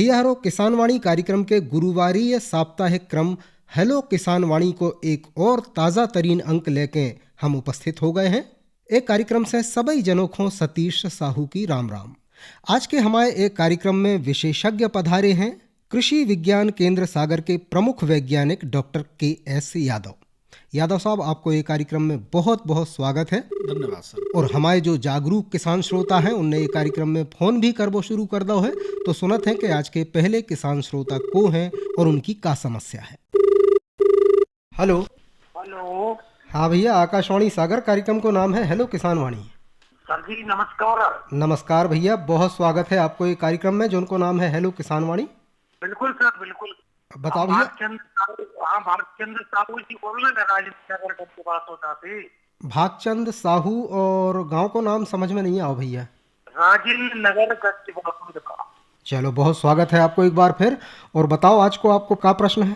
भैया हरो किसान वाणी कार्यक्रम के गुरुवारीय साप्ताहिक क्रम हेलो किसान वाणी को एक और ताज़ा तरीन अंक लेके हम उपस्थित हो गए हैं। एक कार्यक्रम से सभी जनों को सतीश साहू की राम राम। आज के हमारे एक कार्यक्रम में विशेषज्ञ पधारे हैं कृषि विज्ञान केंद्र सागर के प्रमुख वैज्ञानिक डॉक्टर के.एस. यादव। यादव साहब, आपको ये कार्यक्रम में बहुत बहुत स्वागत है। धन्यवाद सर। और हमारे जो जागरूक किसान श्रोता हैं उनने ये कार्यक्रम में फोन भी करबो शुरू कर दो है, तो सुनत है कि आज के पहले किसान श्रोता को हैं और उनकी क्या समस्या है। हेलो। हेलो। हाँ भैया, आकाशवाणी सागर कार्यक्रम को नाम है हेलो किसान वाणी। सर जी नमस्कार। नमस्कार भैया, बहुत स्वागत है आपको ये कार्यक्रम में जिनको नाम है हेलो किसान वाणी। बिल्कुल सर, बिल्कुल। बताओ भैया। भागचंद्र साहू जी बोल रहे हैं, राजेंद्र नगर के पास होता थे। भागचंद साहू और गांव को नाम समझ में नहीं आओ भैया। राजेंद्र नगर का। चलो, बहुत स्वागत है आपको एक बार फिर। और बताओ आज को आपको क्या प्रश्न है।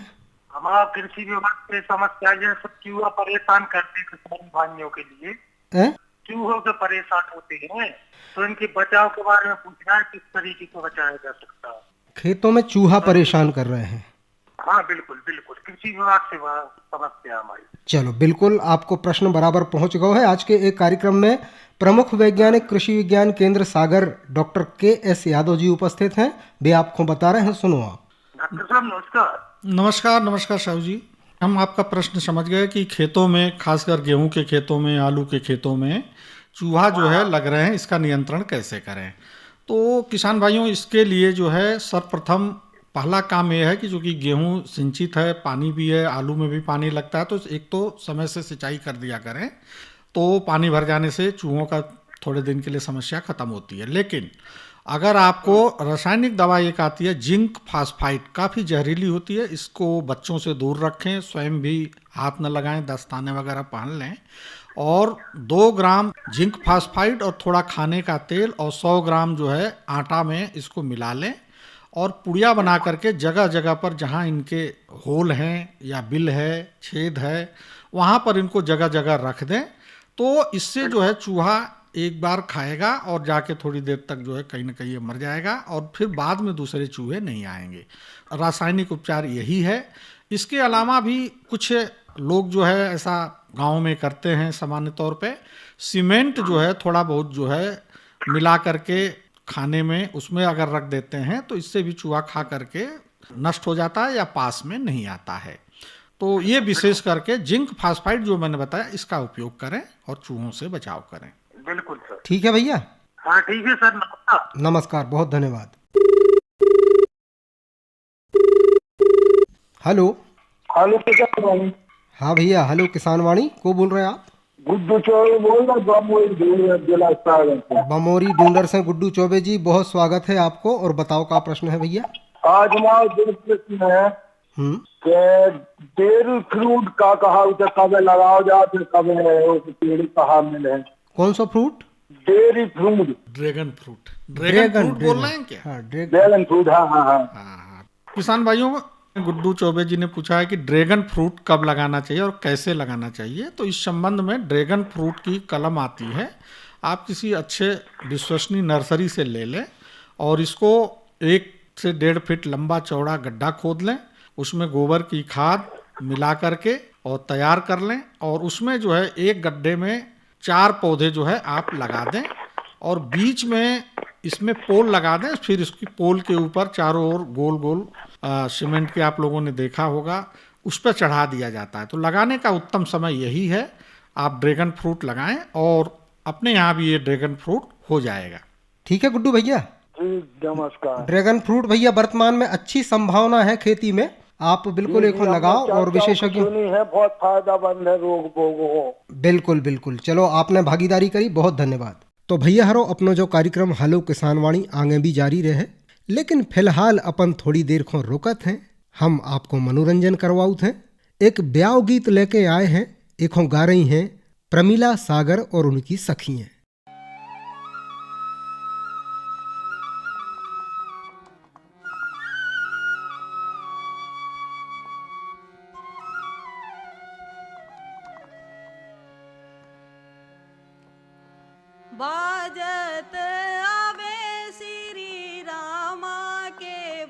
हमारा कृषि विभाग से समस्या जैसे चूहा परेशान करते हैं किसान भाइयों के लिए। चूहों से परेशान होते हैं तो इनके बचाव के बारे में पूछना है, किस तरीके से बचाया जा सकता है। खेतों में चूहा परेशान कर रहे हैं। हाँ बिल्कुल बिल्कुल, कृषि विभाग से समस्या हमारी। चलो, बिल्कुल आपको प्रश्न बराबर पहुंच गए हैं। आज के एक कार्यक्रम में प्रमुख वैज्ञानिक कृषि विज्ञान केंद्र सागर डॉक्टर के.एस. यादव जी उपस्थित हैं। वे आपको बता रहे हैं, सुनो आप। डॉक्टर साहब नमस्कार। नमस्कार नमस्कार साहू जी। हम आपका प्रश्न समझ गए कि खेतों में, खासकर गेहूं के खेतों में, आलू के खेतों में चूहा जो है लग रहे हैं, इसका नियंत्रण कैसे करें। तो किसान भाइयों, इसके लिए जो है सर्वप्रथम पहला काम यह है कि जो कि गेहूं सिंचित है, पानी भी है, आलू में भी पानी लगता है, तो एक तो समय से सिंचाई कर दिया करें, तो पानी भर जाने से चूहों का थोड़े दिन के लिए समस्या खत्म होती है। लेकिन अगर आपको रासायनिक दवा एक आती है जिंक फास्फाइड, काफ़ी जहरीली होती है, इसको बच्चों से दूर रखें, स्वयं भी हाथ न लगाएं, दस्ताने वगैरह पहन लें। और 2 ग्राम जिंक फास्फाइड और थोड़ा खाने का तेल और 100 ग्राम जो है आटा में इसको मिला लें और पुड़िया बना करके जगह जगह पर जहाँ इनके होल हैं या बिल है, छेद है, वहाँ पर इनको जगह जगह रख दें। तो इससे जो है चूहा एक बार खाएगा और जाके थोड़ी देर तक जो है कहीं ना कहीं मर जाएगा और फिर बाद में दूसरे चूहे नहीं आएंगे। रासायनिक उपचार यही है। इसके अलावा भी कुछ लोग जो है ऐसा गांव में करते हैं, सामान्य तौर पे सीमेंट जो है थोड़ा बहुत जो है मिला करके खाने में उसमें अगर रख देते हैं तो इससे भी चूहा खा करके नष्ट हो जाता है या पास में नहीं आता है। तो ये विशेष करके जिंक फास्फाइड जो मैंने बताया, इसका उपयोग करें और चूहों से बचाव करें। बिल्कुल सर। ठीक है भैया। हाँ ठीक है सर, नमस्कार। नमस्कार, बहुत धन्यवाद। हेलो। हेलो किसान वाणी। हाँ भैया, हेलो किसान वाणी को बोल रहे हैं आप। गुड्डू चौबे बोल रहा, बमोरी जिला सागर से। बमोरी डूंडर से गुड्डू चौबे जी, बहुत स्वागत है आपको। और बताओ क्या प्रश्न है भैया। आज हमारा जो प्रश्न है कि डेयरी फ्रूट का कहा उसे कब लगाओ जाते, कब पेड़ कहा मिले। कौन सा fruit. Dairy fruit. Dragon fruit. Dragon fruit बोल रहे हैं क्या। हाँ, ड्रैगन फ्रूट। हाँ हाँ हाँ। किसान भाइयों, गुड्डू चौबे जी ने पूछा है कि ड्रैगन फ्रूट कब लगाना चाहिए और कैसे लगाना चाहिए। तो इस संबंध में ड्रैगन फ्रूट की कलम आती है, आप किसी अच्छे विश्वसनीय नर्सरी से ले लें और इसको 1 से 1.5 फीट लंबा चौड़ा गड्ढा खोद लें, उसमें गोबर की खाद मिला करके और तैयार कर लें और उसमें जो है एक गड्ढे में 4 पौधे जो है आप लगा दें और बीच में इसमें पोल लगा दें। फिर इसकी पोल के ऊपर चारों ओर गोल गोल सीमेंट के, आप लोगों ने देखा होगा, उस पर चढ़ा दिया जाता है। तो लगाने का उत्तम समय यही है, आप ड्रैगन फ्रूट लगाएं और अपने यहाँ भी ये ड्रैगन फ्रूट हो जाएगा। ठीक है गुड्डू भैया जी नमस्कार। ड्रैगन फ्रूट भैया वर्तमान में अच्छी संभावना है खेती में, आप बिल्कुल एक लगाओ और विशेषज्ञ है, बहुत फायदेमंद है रोग हो। बिल्कुल बिल्कुल। चलो, आपने भागीदारी करी, बहुत धन्यवाद। तो भैया हरो अपनो जो कार्यक्रम हेलो किसान वाणी आगे भी जारी रहे, लेकिन फिलहाल अपन थोड़ी देर को रोकत हैं। हम आपको मनोरंजन करवाउत हैं। एक ब्याह गीत लेके आए हैं, एक गा रही हैं प्रमिला सागर और उनकी सखियां। बाजत आवे श्री रामा के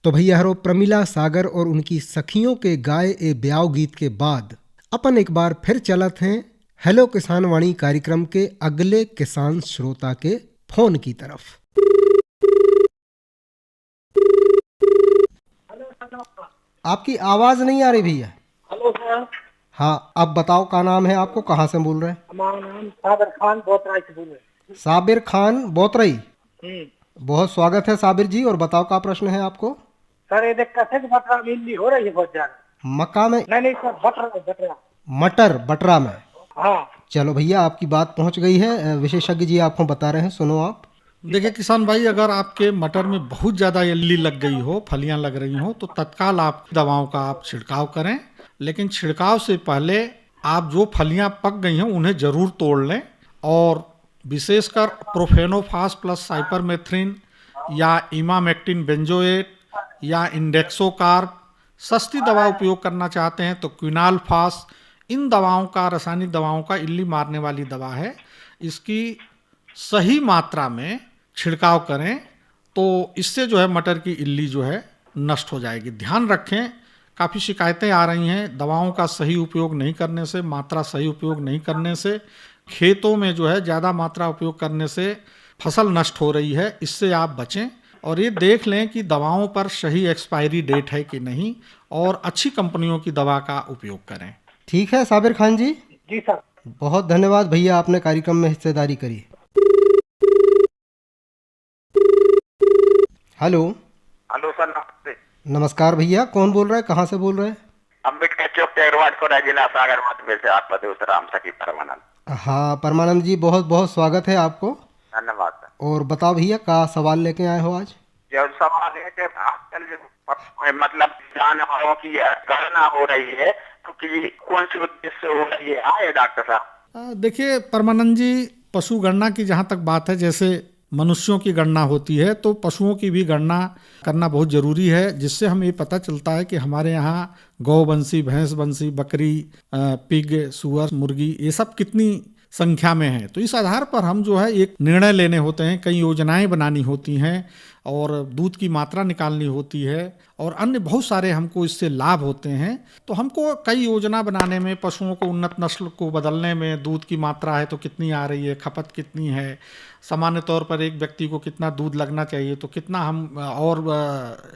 तो भैया हरो प्रमिला सागर और उनकी सखियों के गाए ए ब्याव गीत के बाद अपन एक बार फिर चलत हैं हेलो किसान वाणी कार्यक्रम के अगले किसान श्रोता के फोन की तरफ। आपकी आवाज नहीं आ रही भैया। Hello sir. हाँ, अब बताओ क्या नाम है आपको, कहाँ से बोल रहे हैं? हमारा नाम साबिर खान बोतराई से बोल रहे हैं। साबिर खान बोतराई, बहुत स्वागत है साबिर जी। और बताओ क्या प्रश्न है आपको? सर ये देख कैसे बटरा मिलनी हो रही है बहुत ज्यादा। मक्का में? नहीं सर, बटरा मटर बटरा में। हाँ। चलो भैया आपकी बात पहुंच गई है, विशेषज्ञ जी आपको बता रहे हैं, सुनो आप। देखिए किसान भाई, अगर आपके मटर में बहुत ज़्यादा इल्ली लग गई हो, फलियां लग रही हो, तो तत्काल आप दवाओं का आप छिड़काव करें। लेकिन छिड़काव से पहले आप जो फलियां पक गई हैं उन्हें जरूर तोड़ लें और विशेषकर प्रोफेनोफास प्लस साइपरमेथ्रिन या इमामेक्टिन बेंजोएट या इंडेक्सोकार्ब, सस्ती दवा उपयोग करना चाहते हैं तो क्विनालफास, इन दवाओं का, रासायनिक दवाओं का इल्ली मारने वाली दवा है, इसकी सही मात्रा में छिड़काव करें तो इससे जो है मटर की इल्ली जो है नष्ट हो जाएगी। ध्यान रखें, काफ़ी शिकायतें आ रही हैं दवाओं का सही उपयोग नहीं करने से, मात्रा सही उपयोग नहीं करने से, खेतों में जो है ज़्यादा मात्रा उपयोग करने से फसल नष्ट हो रही है, इससे आप बचें। और ये देख लें कि दवाओं पर सही एक्सपायरी डेट है कि नहीं और अच्छी कंपनियों की दवा का उपयोग करें। ठीक है साबिर खान जी। जी सर, बहुत धन्यवाद भैया, आपने कार्यक्रम में हिस्सेदारी करी। हेलो। हेलो सर, नमस्ते। नमस्कार भैया, कौन बोल रहा है, कहाँ से बोल रहे हैं? अम्बेडकर चौक तेरवाड़ को जिला सागर मध्य प्रदेश से आप राम सखी परमानंद। हाँ परमानंद जी, बहुत बहुत स्वागत है आपको। धन्यवाद सर। और बताओ भैया का सवाल लेके आए हो आज? जो सवाल है कि आजकल जो मतलब जानवरों की गणना हो रही है तो कि कौन सी उद्देश्य से हो रही है, आए डॉक्टर साहब? देखिए परमानंद जी, पशु गणना की जहाँ तक बात है, जैसे मनुष्यों की गणना होती है तो पशुओं की भी गणना करना बहुत ज़रूरी है, जिससे हमें ये पता चलता है कि हमारे यहाँ गौवंशी, भैंसवंशी, बकरी, पिग, सुअर, मुर्गी, ये सब कितनी संख्या में है। तो इस आधार पर हम जो है एक निर्णय लेने होते हैं, कई योजनाएं बनानी होती हैं और दूध की मात्रा निकालनी होती है और अन्य बहुत सारे हमको इससे लाभ होते हैं। तो हमको कई योजना बनाने में, पशुओं को उन्नत नस्ल को बदलने में, दूध की मात्रा है तो कितनी आ रही है, खपत कितनी है, सामान्य तौर पर एक व्यक्ति को कितना दूध लगना चाहिए, तो कितना हम और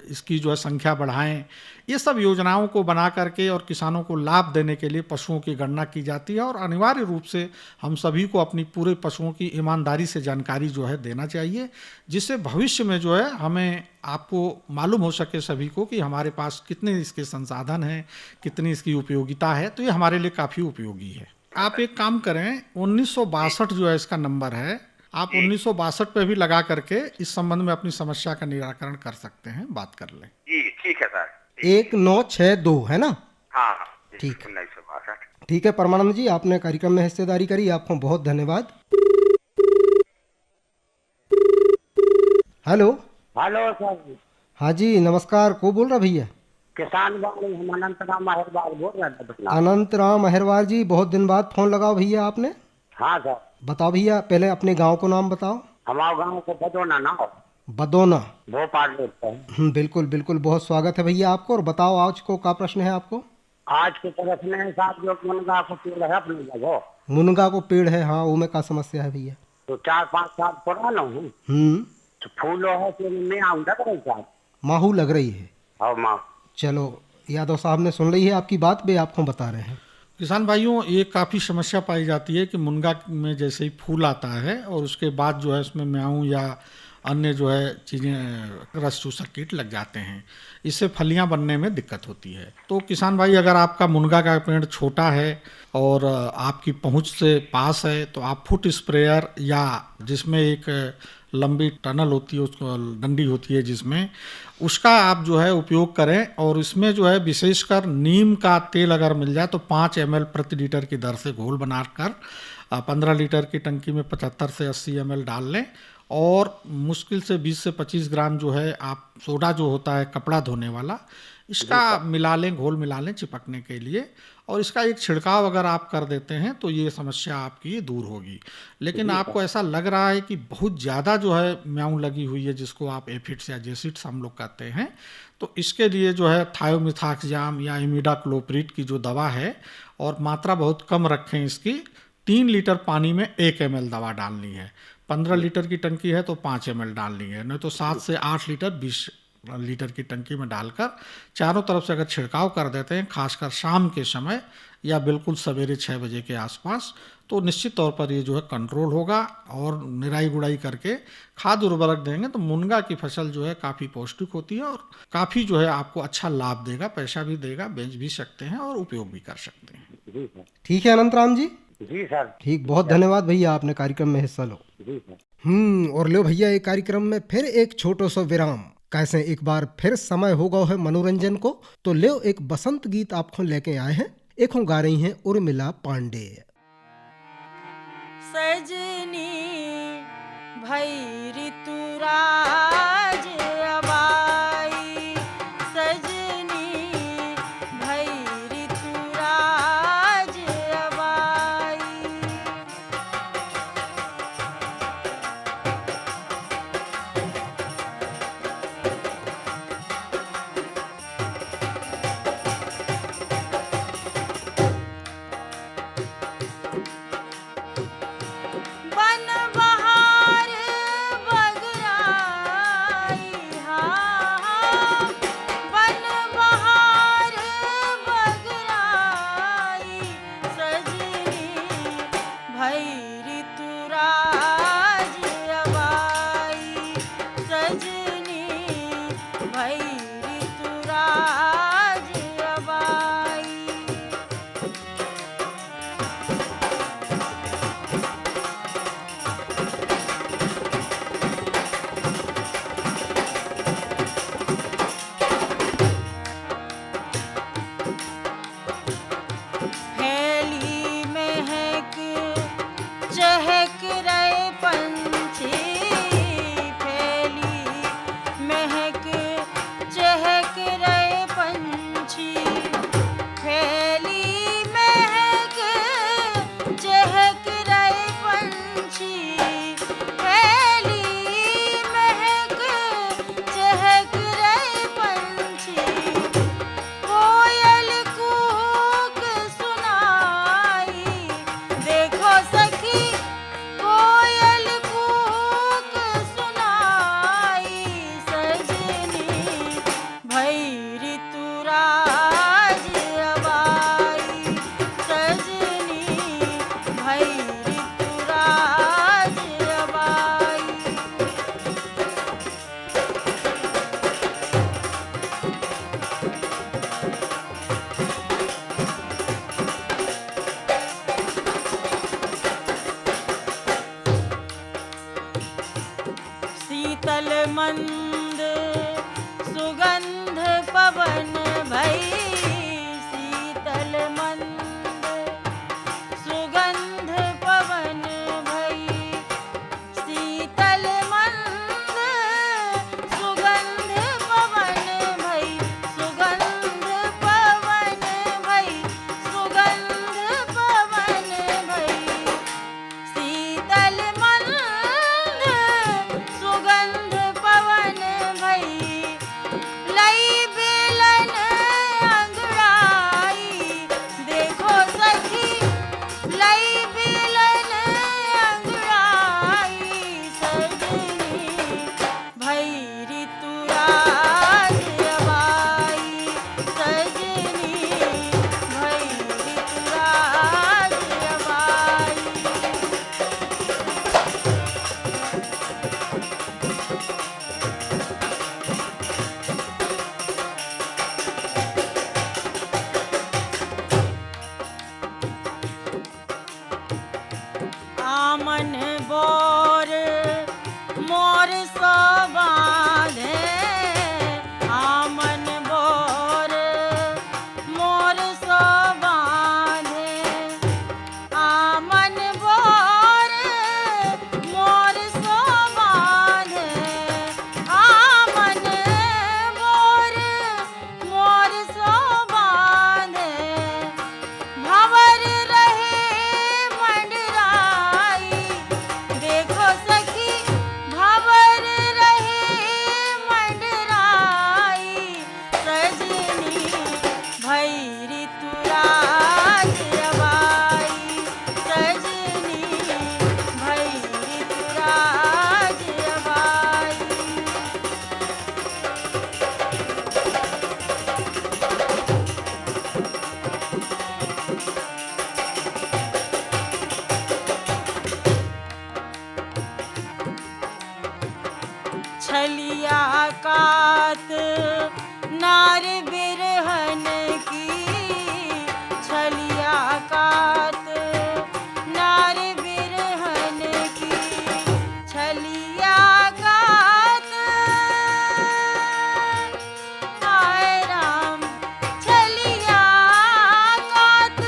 इसकी जो है संख्या बढ़ाएं, ये सब योजनाओं को बना करके और किसानों को लाभ देने के लिए पशुओं की गणना की जाती है। और अनिवार्य रूप से हम सभी को अपनी पूरे पशुओं की ईमानदारी से जानकारी जो है देना चाहिए, जिससे भविष्य में जो है हमें, आपको मालूम हो सके सभी को कि हमारे पास कितने इसके संसाधन हैं, कितनी इसकी उपयोगिता है। तो ये हमारे लिए काफ़ी उपयोगी है। आप एक काम करें, 1962 जो है इसका नंबर है, आप 1962 पे भी लगा करके इस संबंध में अपनी समस्या का निराकरण कर सकते हैं, बात कर लें। जी ठीक है सर। 1962 है ना? हाँ ठीक है, 1962। ठीक है परमानंद जी, आपने कार्यक्रम में हिस्सेदारी करी, आपको बहुत धन्यवाद। हेलो। Hello sir. हाँ जी नमस्कार, को बोल रहा भैया? किसान वाले हम अनंत राम अहिरवार बोल रहे थे। अनंत राम अहिरवार जी, बहुत दिन बाद फोन लगाओ भैया आपने। हाँ सर। बताओ भैया, पहले अपने गांव को नाम बताओ। हमारे गाँव को बदोना ना, बदोना, भोपाल रोड पे। बिल्कुल बिल्कुल, बहुत स्वागत है भैया आपको। और बताओ आज को क्या प्रश्न है आपको? आज की तरफ में साहब जो मुनगा को पेड़ है अपने लगो। मुनगा को पेड़ है, हाँ, वो में क्या समस्या है भैया? तो 4-5 साल पुराना हूँ, तो फूलों है तो मैं आऊँगा साहब, माहू लग रही है। और माँ चलो यादव साहब ने सुन ली है आपकी बात, भी आपको बता रहे हैं। किसान भाइयों, ये काफ़ी समस्या पाई जाती है कि मुनगा में जैसे ही फूल आता है और उसके बाद जो है उसमें म्याऊं या अन्य जो है चीज़ें, रस चूसक कीट लग जाते हैं, इससे फलियां बनने में दिक्कत होती है। तो किसान भाई, अगर आपका मुनगा का पेड़ छोटा है और आपकी पहुंच से पास है तो आप फुट स्प्रेयर या जिसमें एक लंबी टनल होती है, उसको डंडी होती है जिसमें, उसका आप जो है उपयोग करें। और इसमें जो है विशेषकर नीम का तेल अगर मिल जाए तो 5 ml प्रति लीटर की दर से घोल बनाकर 15 लीटर की टंकी में 75 से 80 ml डाल लें और मुश्किल से 20 से 25 ग्राम जो है आप सोडा जो होता है कपड़ा धोने वाला, इसका मिला लें, घोल मिला लें चिपकने के लिए। और इसका एक छिड़काव अगर आप कर देते हैं तो ये समस्या आपकी दूर होगी। लेकिन आपको ऐसा लग रहा है कि बहुत ज़्यादा जो है म्याऊं लगी हुई है, जिसको आप एफिड्स या जेसिड्स हम लोग कहते हैं, तो इसके लिए जो है थायोमिथाक्साम या इमिडाक्लोप्रिड की जो दवा है, और मात्रा बहुत कम रखें इसकी, 3 लीटर पानी में 1 ml दवा डालनी है। 15 लीटर की टंकी है तो 5 ml डालनी है, नहीं तो 7 से 8 लीटर 20 लीटर की टंकी में डालकर चारों तरफ से अगर छिड़काव कर देते हैं, खासकर शाम के समय या बिल्कुल सवेरे 6 बजे के आसपास, तो निश्चित तौर पर ये जो है कंट्रोल होगा। और निराई गुड़ाई करके खाद उर्वरक देंगे तो मुनगा की फसल जो है काफ़ी पौष्टिक होती है और काफ़ी जो है आपको अच्छा लाभ देगा, पैसा भी देगा, बेच भी सकते हैं और उपयोग भी कर सकते हैं। ठीक है अनंत राम जी। जी सर। ठीक, बहुत धन्यवाद भैया, आपने कार्यक्रम में हिस्सा लो। जी सर। और लो भैया, एक कार्यक्रम में फिर एक छोटो सा विराम। कैसे एक बार फिर समय होगा है मनोरंजन को, तो ले एक बसंत गीत आपको लेके आए हैं। एक गा रही हैं उर्मिला पांडे। सजनी भई ऋतुराज अबाई, सजनी भई ऋतुराज अबाई। बन बहार बगराई, हाँ, बन बहार बगराई, सजनी भई ऋतुराज अबाई, सजनी भई ऋतुराज अबाई। फैली महक चहक रहे पंछी, फैली महक चहक रहे पंछी, फैली महक चहक रहे पंछी, फैली महक चहक रहे पंछी। कोयल कूक सुनाई, देखो सखी, कोयल कूक सुनाई, सजनी भई ऋतुराज अबाई, सजनी भई ऋतुराज अबाई। शीतल मंद सुगंध पवन भई, शीतल मंद सुगंध पवन भई, शीतल मंद सुगंध पवन भई, सुगंध पवन भई, सुगंध पवन भई, शीतल मंद सुगंध पवन भई। लई बेलन अंगड़ाई, देखो सखी, लई बेलन अंगड़ाई, सजनी भई ऋतुराज अबाई, सजनी भई ऋतुराज अबाई। आमन बोर मोर सो बांधे, आमन बोर मोर सो बांधे, आमन बोर मोर सो बांधे, आमन बोर मोर सो बांधे। छलिया कात नार बिरहन की, छलिया कात नार बिरहन की, छलिया कात हाय राम, छलिया कात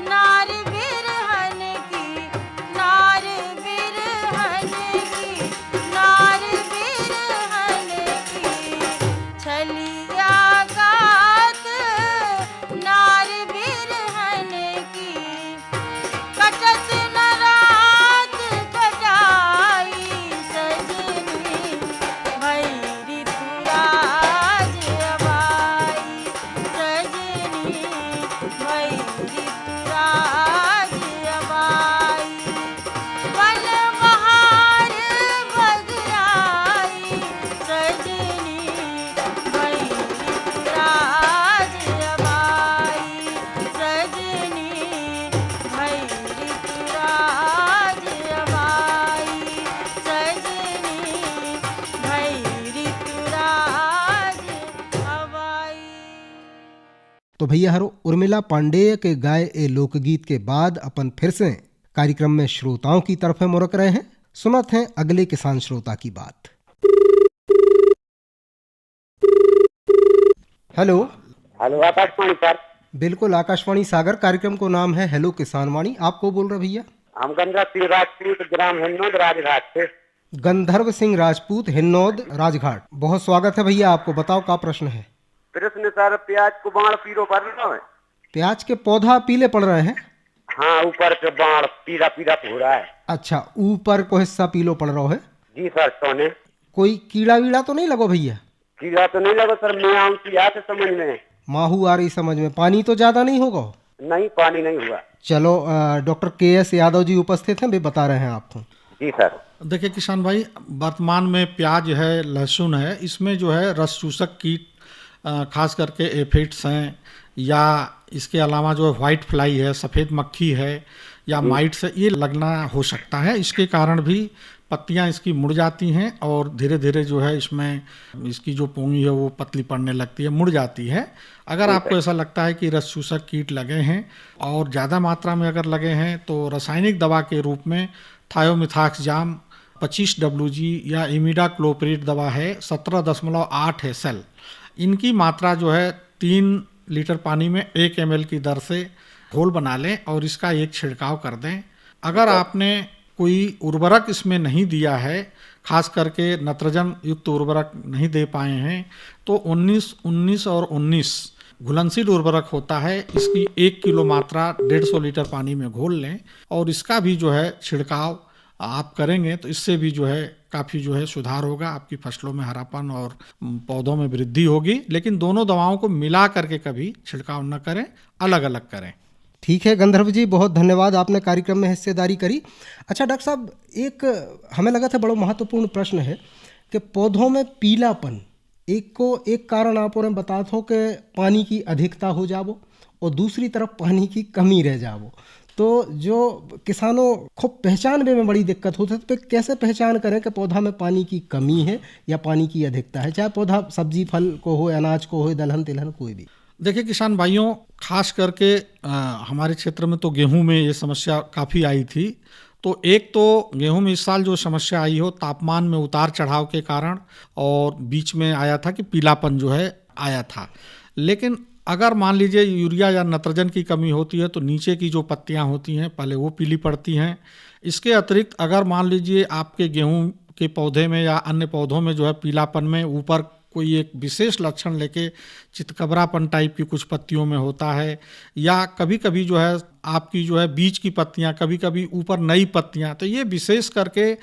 नार बिरहन की, नार बिरहन की, नार बिरहन की, छलिया कात नार बिरहन की, कटत न रात कटाई सजनी, भई ऋतुराज अबाई सजनी, भई ऋतुराज अबाई, वन बहार बगराई सजनी, भई ऋतुराज अबाई सजनी, भई ऋतुराज अबाई सजनी, भई ऋतुराज अबाई। तो भैया हरो उर्मिला पांडेय के गाए ए लोकगीत के बाद अपन फिर से कार्यक्रम में श्रोताओं की तरफ मुड़क रहे हैं। सुनत हैं अगले किसान श्रोता की बात। हेलो। Hello Akashvani sir. बिल्कुल आकाशवाणी सागर, कार्यक्रम को नाम है हेलो किसान वाणी। आप को बोल रहे भैया? हम गंधर्व सिंह राजपूत, ग्राम हिन्नौद, राजघाट से। गंधर्व सिंह राजपूत, हिन्नौद, राजघाट। बहुत स्वागत है भैया आपको। बताओ क्या प्रश्न है? प्रश्न सर, प्याज को बाढ़ पीरो पड़ रहा है। प्याज के पौधा पीले पड़ रहे हैं? हाँ, ऊपर से बाढ़ पीला पीला हो रहा है। अच्छा, ऊपर को हिस्सा पीलो पड़ रहा है? जी सर। सोने कोई कीड़ा वीड़ा तो नहीं लगो भैया? कीड़ा तो नहीं लगा सर, मैं आऊँ की आते समझ में। माहू आ रही समझ में। पानी तो ज्यादा नहीं होगा? नहीं, पानी नहीं हुआ। चलो, डॉक्टर के.एस. यादव जी उपस्थित हैं, वे बता रहे हैं आपको। जी सर। देखिए किसान भाई, वर्तमान में प्याज है, लहसुन है, इसमें जो है रस चूसक कीट खास करके एफिड्स हैं, या इसके अलावा जो है व्हाइट फ्लाई है, सफ़ेद मक्खी है, या माइट्स है, ये लगना हो सकता है। इसके कारण भी पत्तियां इसकी मुड़ जाती हैं और धीरे धीरे जो है इसमें इसकी जो पोंगी है वो पतली पड़ने लगती है, मुड़ जाती है। अगर आपको ऐसा लगता है कि रस चूसक कीट लगे हैं और ज़्यादा मात्रा में अगर लगे हैं, तो रासायनिक दवा के रूप में थायोमिथाक्सजाम 25 WG या इमिडाक्लोप्रिड दवा है, 17.8 SL। इनकी मात्रा जो है 3 लीटर पानी में 1 ml की दर से घोल बना लें और इसका एक छिड़काव कर दें। अगर आपने कोई उर्वरक इसमें नहीं दिया है, खास करके नत्रजन युक्त उर्वरक नहीं दे पाए हैं, तो 19 और 19 घुलनशील उर्वरक होता है, इसकी 1 किलो मात्रा 150 लीटर पानी में घोल लें और इसका भी जो है छिड़काव आप करेंगे तो इससे भी जो है काफ़ी जो है सुधार होगा, आपकी फसलों में हरापन और पौधों में वृद्धि होगी। लेकिन दोनों दवाओं को मिला करके कभी छिड़काव न करें, अलग अलग करें। ठीक है गंधर्व जी, बहुत धन्यवाद, आपने कार्यक्रम में हिस्सेदारी करी। अच्छा डॉक्टर साहब, एक हमें लगा था बड़ा महत्वपूर्ण प्रश्न है कि पौधों में पीलापन, एक कारण आप और बता दो कि पानी की अधिकता हो जावो और दूसरी तरफ पानी की कमी रह जावो। तो जो किसानों खूब पहचानने में बड़ी दिक्कत होती है, तो कैसे पहचान करें कि पौधा में पानी की कमी है या पानी की अधिकता है, चाहे पौधा सब्जी फल को हो, अनाज को हो, दलहन तिलहन कोई भी? देखिए किसान भाइयों, खास करके हमारे क्षेत्र में तो गेहूं में ये समस्या काफ़ी आई थी। तो एक तो गेहूं में इस साल जो समस्या आई हो, तापमान में उतार चढ़ाव के कारण, और बीच में आया था कि पीलापन जो है आया था। लेकिन अगर मान लीजिए यूरिया या नत्रजन की कमी होती है तो नीचे की जो पत्तियां होती हैं पहले वो पीली पड़ती हैं। इसके अतिरिक्त अगर मान लीजिए आपके गेहूं के पौधे में या अन्य पौधों में जो है पीलापन में ऊपर कोई एक विशेष लक्षण लेके चितकबरापन टाइप की कुछ पत्तियों में होता है, या कभी कभी जो है आपकी जो है बीज की पत्तियां, कभी कभी ऊपर नई पत्तियां, तो ये विशेष करके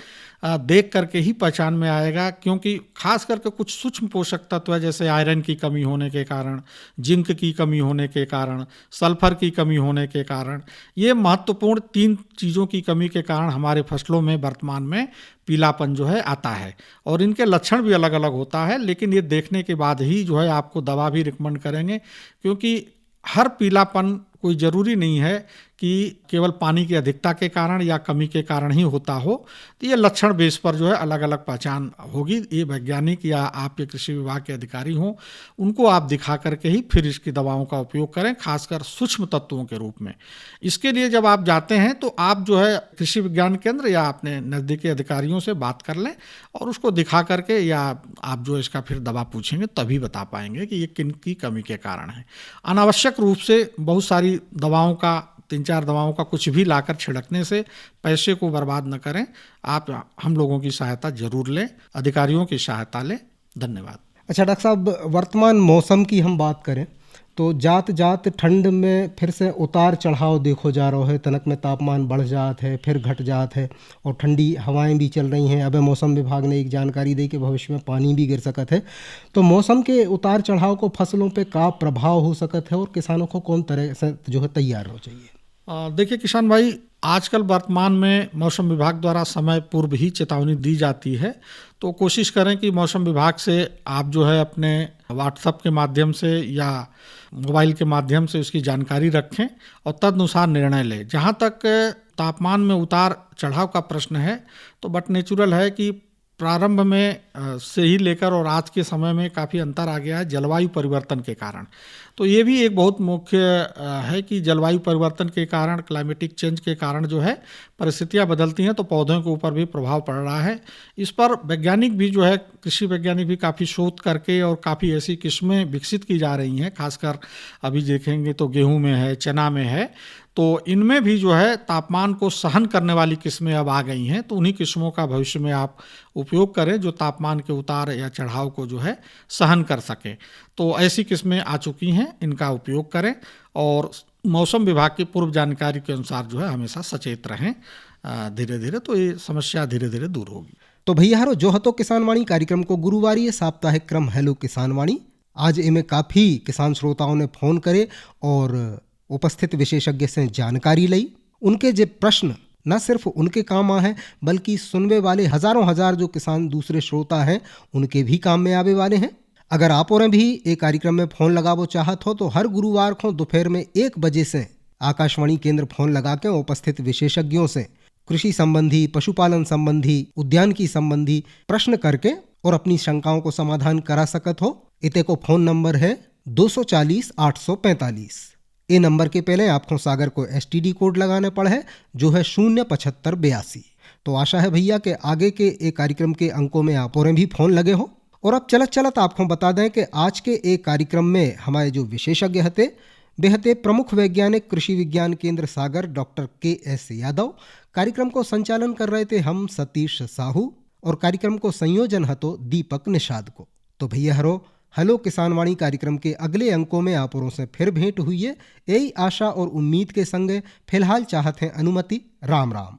देख करके ही पहचान में आएगा। क्योंकि खास करके कुछ सूक्ष्म पोषक तत्व है, जैसे आयरन की कमी होने के कारण, जिंक की कमी होने के कारण, सल्फर की कमी होने के कारण, ये महत्वपूर्ण 3 चीज़ों की कमी के कारण हमारे फसलों में वर्तमान में पीलापन जो है आता है। और इनके लक्षण भी अलग अलग होता है, लेकिन ये देखने के बाद ही जो है आपको दवा भी रिकमेंड करेंगे। क्योंकि हर पीलापन कोई ज़रूरी नहीं है कि केवल पानी की अधिकता के कारण या कमी के कारण ही होता हो, तो ये लक्षण बेस पर जो है अलग अलग पहचान होगी। ये वैज्ञानिक या आपके कृषि विभाग के अधिकारी हों, उनको आप दिखा करके ही फिर इसकी दवाओं का उपयोग करें, खासकर सूक्ष्म तत्वों के रूप में। इसके लिए जब आप जाते हैं तो आप जो है कृषि विज्ञान केंद्र या अपने नज़दीकी अधिकारियों से बात कर लें और उसको दिखा करके, या आप जो इसका फिर दवा पूछेंगे तभी बता पाएंगे कि ये किन की कमी के कारण है। अनावश्यक रूप से बहुत सारी दवाओं का, 3-4 दवाओं का कुछ भी लाकर छिड़कने से पैसे को बर्बाद न करें। आप हम लोगों की सहायता जरूर लें, अधिकारियों की सहायता लें। धन्यवाद। अच्छा डॉक्टर साहब, वर्तमान मौसम की हम बात करें तो जात जात ठंड में फिर से उतार चढ़ाव देखो जा रहा है। तनक में तापमान बढ़ जात है, फिर घट जात है और ठंडी हवाएं भी चल रही हैं। अब मौसम विभाग ने एक जानकारी दी कि भविष्य में पानी भी गिर सकत है। तो मौसम के उतार चढ़ाव को फसलों पे का प्रभाव हो सकत है और किसानों को कौन तरह से जो है तैयार हो चाहिए? देखिए किसान भाई, आजकल वर्तमान में मौसम विभाग द्वारा समय पूर्व ही चेतावनी दी जाती है, तो कोशिश करें कि मौसम विभाग से आप जो है अपने व्हाट्सएप के माध्यम से या मोबाइल के माध्यम से उसकी जानकारी रखें और तदनुसार निर्णय लें। जहाँ तक तापमान में उतार चढ़ाव का प्रश्न है, तो बट नेचुरल है कि प्रारंभ में से ही लेकर और आज के समय में काफ़ी अंतर आ गया है जलवायु परिवर्तन के कारण। तो ये भी एक बहुत मुख्य है कि जलवायु परिवर्तन के कारण, क्लाइमेटिक चेंज के कारण जो है परिस्थितियां बदलती हैं, तो पौधों के ऊपर भी प्रभाव पड़ रहा है। इस पर वैज्ञानिक भी जो है, कृषि वैज्ञानिक भी काफ़ी शोध करके और काफ़ी ऐसी किस्में विकसित की जा रही हैं। खासकर अभी देखेंगे तो गेहूं में है, चना में है, तो इनमें भी जो है तापमान को सहन करने वाली किस्में अब आ गई हैं। तो उन्हीं किस्मों का भविष्य में आप उपयोग करें जो तापमान के उतार या चढ़ाव को जो है सहन कर सकें। तो ऐसी किस्में आ चुकी हैं, इनका उपयोग करें और मौसम विभाग की पूर्व जानकारी के अनुसार जो है हमेशा सचेत रहें। धीरे धीरे तो ये समस्या धीरे धीरे दूर होगी। तो भैया हरो जो हतो किसान वाणी कार्यक्रम को गुरुवारी ये साप्ताहिक क्रम हेलो किसान वाणी, आज इनमें काफ़ी किसान श्रोताओं ने फ़ोन करे और उपस्थित विशेषज्ञ से जानकारी ली। उनके जो प्रश्न न सिर्फ उनके काम आ है, बल्कि सुनने वाले हजारों हजार जो किसान दूसरे श्रोता हैं उनके भी काम में आवे वाले हैं। अगर आप और भी एक कार्यक्रम में फ़ोन लगावो चाहत हो तो हर गुरुवार को दोपहर में 1 बजे से आकाशवाणी केंद्र फ़ोन लगा के उपस्थित विशेषज्ञों से कृषि संबंधी, पशुपालन संबंधी, उद्यानिकी संबंधी प्रश्न करके और अपनी शंकाओं को समाधान करा सकत हो। इते को फ़ोन नंबर है 240 845। ये नंबर के पहले आपको सागर को STD कोड लगाने पड़ है जो है 07582। तो आशा है भैया कि आगे के एक कार्यक्रम के अंकों में आप और भी फ़ोन लगे हो। और अब चलत चलत आपको बता दें कि आज के एक कार्यक्रम में हमारे जो विशेषज्ञ हते बेहते प्रमुख वैज्ञानिक कृषि विज्ञान केंद्र सागर डॉक्टर KS यादव। कार्यक्रम को संचालन कर रहे थे हम सतीश साहू और कार्यक्रम को संयोजन हतो दीपक निषाद को। तो भैया हरो हेलो किसान वाणी कार्यक्रम के अगले अंकों में आप और से फिर भेंट हुई है। यही आशा और उम्मीद के संग फिलहाल चाहते हैं अनुमति। राम राम।